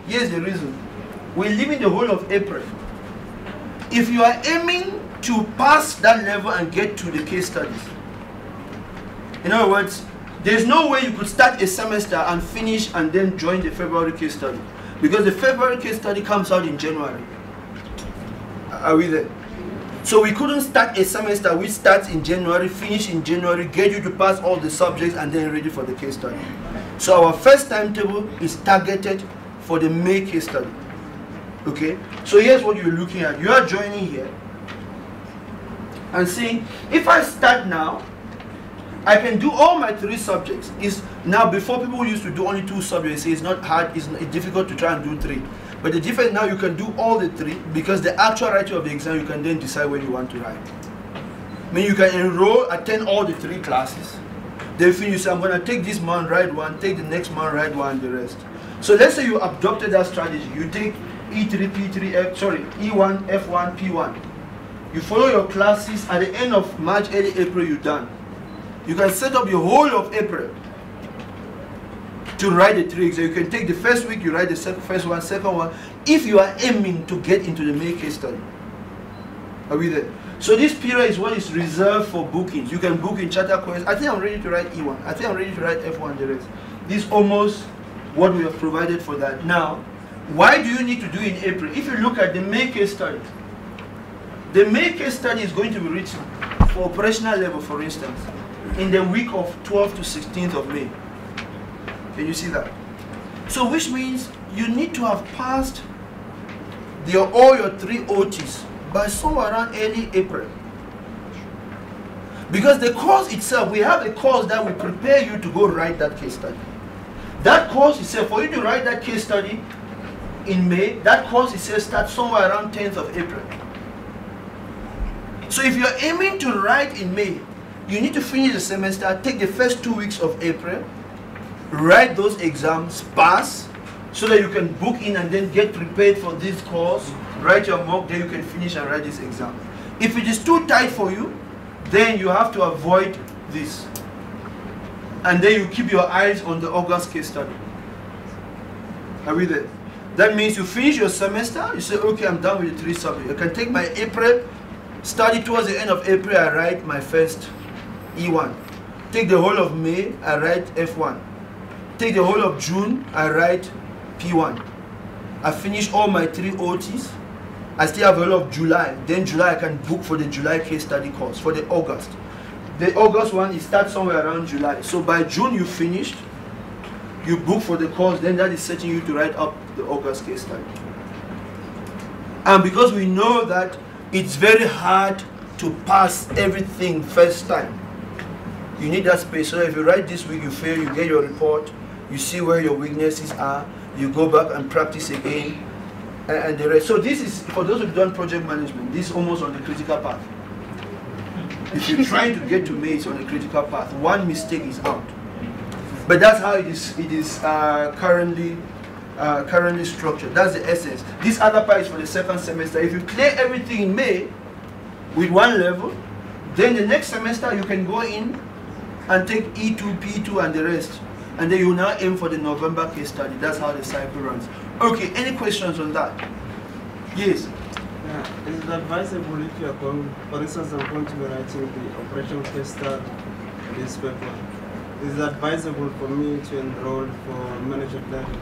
Here's the reason. We're leaving the whole of April. If you are aiming to pass that level and get to the case studies, in other words, there's no way you could start a semester and finish and then join the February case study, because the February case study comes out in January. Are we there? So we couldn't start a semester which starts in January, finish in January, get you to pass all the subjects and then ready for the case study. So our first timetable is targeted for the May case study. Okay? So here's what you're looking at. You are joining here and saying, if I start now, I can do all my 3 subjects. Now, before people used to do only 2 subjects, say it's not hard, it's difficult to try and do 3. But the difference now, you can do all the 3, because the actual writing of the exam, you can then decide when you want to write. I mean, you can enroll, attend all the 3 classes. Then you say, I'm going to take this month, write 1, take the next month, write 1, the rest. So let's say you adopted that strategy. You take E3, P3, E1, F1, P1. You follow your classes. At the end of March, early April, you're done. You can set up your whole of April to write the 3 exams. You can take the first week, you write the first one, second one, if you are aiming to get into the May case study. Are we there? So this period is what is reserved for bookings. You can book in CharterQuest. I think I'm ready to write E1. I think I'm ready to write F1 the rest. This is almost what we have provided for that. Now, why do you need to do in April? If you look at the May case study, the May case study is going to be written for operational level, for instance, in the week of 12th to 16th of May. Can you see that? So which means you need to have passed all your 3 OTs by somewhere around early April. Because the course itself, we have a course that will prepare you to go write that case study. That course itself, for you to write that case study in May, that course itself starts somewhere around 10th of April. So if you're aiming to write in May, you need to finish the semester, take the first 2 weeks of April, write those exams, pass, so that you can book in and then get prepared for this course, write your mock, then you can finish and write this exam. If it is too tight for you, then you have to avoid this. And then you keep your eyes on the August case study. Are we there? That means you finish your semester, you say, okay, I'm done with the 3 subjects. I can take my April, study towards the end of April, I write my first E1. Take the whole of May, I write F1. Take the whole of June, I write P1. I finish all my 3 OTs. I still have a whole of July. Then July I can book for the July case study course, for the August. The August one, it starts somewhere around July. So by June you finished, you book for the course, then that is setting you to write up the August case study. And because we know that it's very hard to pass everything first time, you need that space. So if you write this week, you fail, you get your report, you see where your weaknesses are, you go back and practice again, and the rest. So this is, for those who've done project management, this is almost on the critical path. If you're trying to get to May, it's on the critical path. One mistake is out. But that's how it is currently structured. That's the essence. This other part is for the second semester. If you clear everything in May with 1 level, then the next semester you can go in and take E2, P2 and the rest. And then you now aim for the November case study. That's how the cycle runs. Okay, any questions on that? Yes? Yeah. Is it advisable if you are going, for instance, I'm going to be writing the operational case study this paper. Is it advisable for me to enroll for manager level?